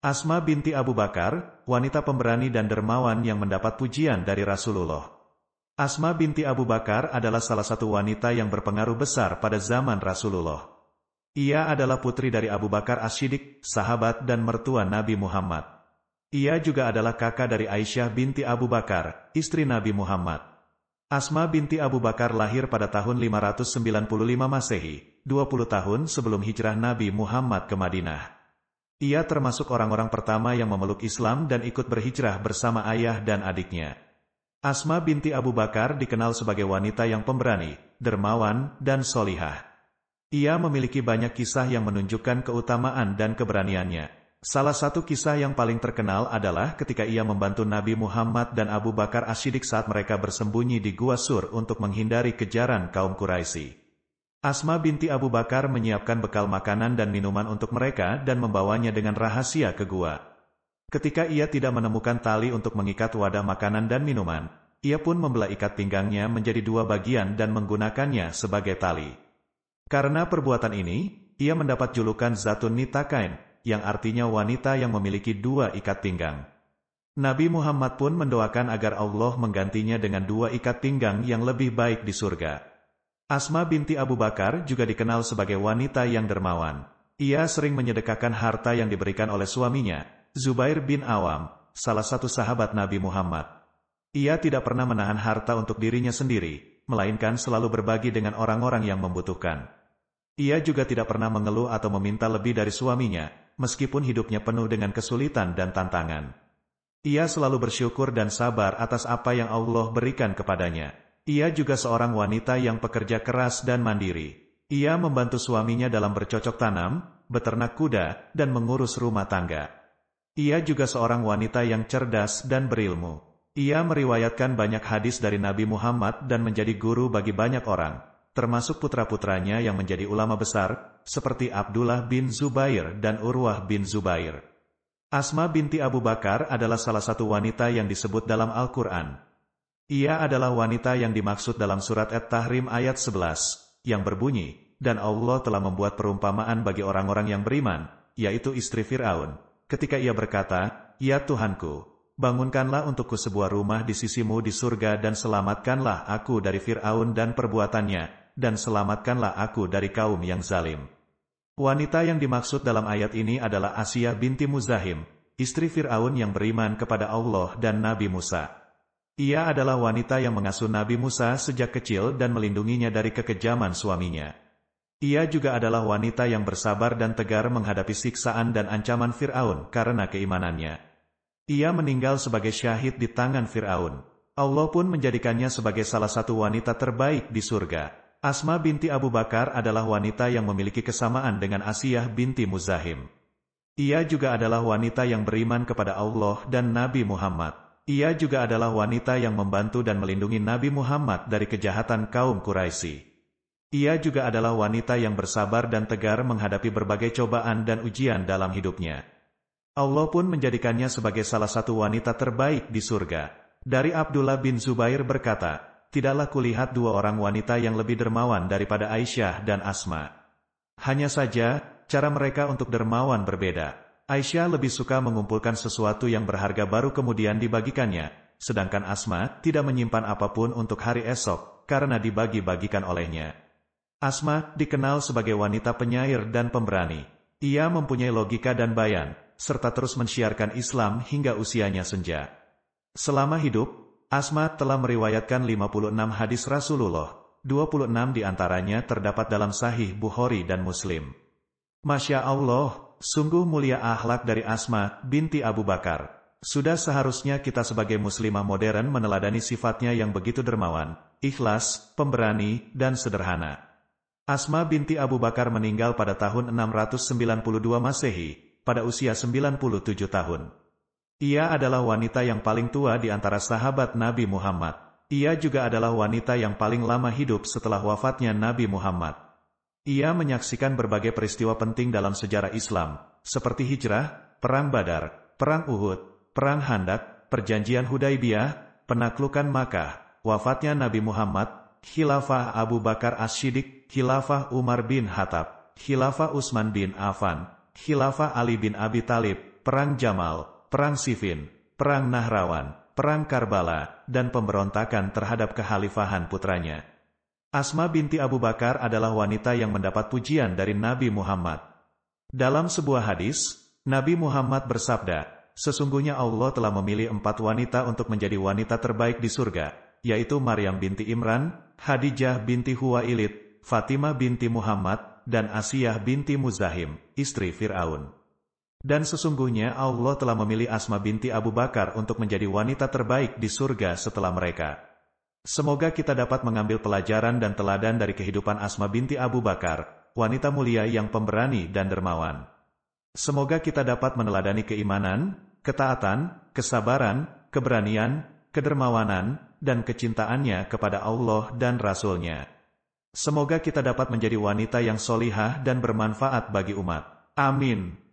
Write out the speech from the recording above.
Asma binti Abu Bakar, wanita pemberani dan dermawan yang mendapat pujian dari Rasulullah. Asma binti Abu Bakar adalah salah satu wanita yang berpengaruh besar pada zaman Rasulullah. Ia adalah putri dari Abu Bakar As-Siddiq, sahabat dan mertua Nabi Muhammad. Ia juga adalah kakak dari Aisyah binti Abu Bakar, istri Nabi Muhammad. Asma binti Abu Bakar lahir pada tahun 595 Masehi, 20 tahun sebelum hijrah Nabi Muhammad ke Madinah. Ia termasuk orang-orang pertama yang memeluk Islam dan ikut berhijrah bersama ayah dan adiknya. Asma binti Abu Bakar dikenal sebagai wanita yang pemberani, dermawan, dan solihah. Ia memiliki banyak kisah yang menunjukkan keutamaan dan keberaniannya. Salah satu kisah yang paling terkenal adalah ketika ia membantu Nabi Muhammad dan Abu Bakar As-Siddiq saat mereka bersembunyi di Gua Sur untuk menghindari kejaran kaum Quraisy. Asma binti Abu Bakar menyiapkan bekal makanan dan minuman untuk mereka dan membawanya dengan rahasia ke gua. Ketika ia tidak menemukan tali untuk mengikat wadah makanan dan minuman, ia pun membelah ikat pinggangnya menjadi dua bagian dan menggunakannya sebagai tali. Karena perbuatan ini, ia mendapat julukan Zatun Nitakain, yang artinya wanita yang memiliki dua ikat pinggang. Nabi Muhammad pun mendoakan agar Allah menggantinya dengan dua ikat pinggang yang lebih baik di surga. Asma binti Abu Bakar juga dikenal sebagai wanita yang dermawan. Ia sering menyedekahkan harta yang diberikan oleh suaminya, Zubair bin Awam, salah satu sahabat Nabi Muhammad. Ia tidak pernah menahan harta untuk dirinya sendiri, melainkan selalu berbagi dengan orang-orang yang membutuhkan. Ia juga tidak pernah mengeluh atau meminta lebih dari suaminya, meskipun hidupnya penuh dengan kesulitan dan tantangan. Ia selalu bersyukur dan sabar atas apa yang Allah berikan kepadanya. Ia juga seorang wanita yang pekerja keras dan mandiri. Ia membantu suaminya dalam bercocok tanam, beternak kuda, dan mengurus rumah tangga. Ia juga seorang wanita yang cerdas dan berilmu. Ia meriwayatkan banyak hadis dari Nabi Muhammad dan menjadi guru bagi banyak orang, termasuk putra-putranya yang menjadi ulama besar, seperti Abdullah bin Zubair dan Urwah bin Zubair. Asma binti Abu Bakar adalah salah satu wanita yang disebut dalam Al-Quran. Ia adalah wanita yang dimaksud dalam surat At-Tahrim ayat 11, yang berbunyi, dan Allah telah membuat perumpamaan bagi orang-orang yang beriman, yaitu istri Fir'aun. Ketika ia berkata, "Ya Tuhanku, bangunkanlah untukku sebuah rumah di sisimu di surga dan selamatkanlah aku dari Fir'aun dan perbuatannya, dan selamatkanlah aku dari kaum yang zalim." Wanita yang dimaksud dalam ayat ini adalah Asiyah binti Muzahim, istri Fir'aun yang beriman kepada Allah dan Nabi Musa. Ia adalah wanita yang mengasuh Nabi Musa sejak kecil dan melindunginya dari kekejaman suaminya. Ia juga adalah wanita yang bersabar dan tegar menghadapi siksaan dan ancaman Fir'aun karena keimanannya. Ia meninggal sebagai syahid di tangan Fir'aun. Allah pun menjadikannya sebagai salah satu wanita terbaik di surga. Asma binti Abu Bakar adalah wanita yang memiliki kesamaan dengan Asiyah binti Muzahim. Ia juga adalah wanita yang beriman kepada Allah dan Nabi Muhammad. Ia juga adalah wanita yang membantu dan melindungi Nabi Muhammad dari kejahatan kaum Quraisy. Ia juga adalah wanita yang bersabar dan tegar menghadapi berbagai cobaan dan ujian dalam hidupnya. Allah pun menjadikannya sebagai salah satu wanita terbaik di surga. Dari Abdullah bin Zubair berkata, "Tidaklah kulihat dua orang wanita yang lebih dermawan daripada Aisyah dan Asma. Hanya saja, cara mereka untuk dermawan berbeda. Aisyah lebih suka mengumpulkan sesuatu yang berharga baru kemudian dibagikannya, sedangkan Asma tidak menyimpan apapun untuk hari esok, karena dibagi-bagikan olehnya." Asma dikenal sebagai wanita penyair dan pemberani. Ia mempunyai logika dan bayan, serta terus mensiarkan Islam hingga usianya senja. Selama hidup, Asma telah meriwayatkan 56 hadis Rasulullah, 26 diantaranya terdapat dalam Sahih Bukhari dan Muslim. Masya Allah, sungguh mulia akhlak dari Asma binti Abu Bakar. Sudah seharusnya kita sebagai muslimah modern meneladani sifatnya yang begitu dermawan, ikhlas, pemberani, dan sederhana. Asma binti Abu Bakar meninggal pada tahun 692 Masehi, pada usia 97 tahun. Ia adalah wanita yang paling tua di antara sahabat Nabi Muhammad. Ia juga adalah wanita yang paling lama hidup setelah wafatnya Nabi Muhammad. Ia menyaksikan berbagai peristiwa penting dalam sejarah Islam, seperti hijrah, perang Badar, perang Uhud, perang Handak, perjanjian Hudaibiyah, penaklukan Makkah, wafatnya Nabi Muhammad, khilafah Abu Bakar As-Siddiq, khilafah Umar bin Khattab, khilafah Utsman bin Affan, khilafah Ali bin Abi Thalib, Perang Jamal, Perang Siffin, Perang Nahrawan, Perang Karbala, dan pemberontakan terhadap kekhalifahan putranya. Asma binti Abu Bakar adalah wanita yang mendapat pujian dari Nabi Muhammad. Dalam sebuah hadis, Nabi Muhammad bersabda, sesungguhnya Allah telah memilih 4 wanita untuk menjadi wanita terbaik di surga, yaitu Maryam binti Imran, Khadijah binti Huwailid, Fatimah binti Muhammad, dan Asiyah binti Muzahim, istri Fir'aun. Dan sesungguhnya Allah telah memilih Asma binti Abu Bakar untuk menjadi wanita terbaik di surga setelah mereka. Semoga kita dapat mengambil pelajaran dan teladan dari kehidupan Asma binti Abu Bakar, wanita mulia yang pemberani dan dermawan. Semoga kita dapat meneladani keimanan, ketaatan, kesabaran, keberanian, kedermawanan, dan kecintaannya kepada Allah dan Rasul-Nya. Semoga kita dapat menjadi wanita yang solihah dan bermanfaat bagi umat. Amin.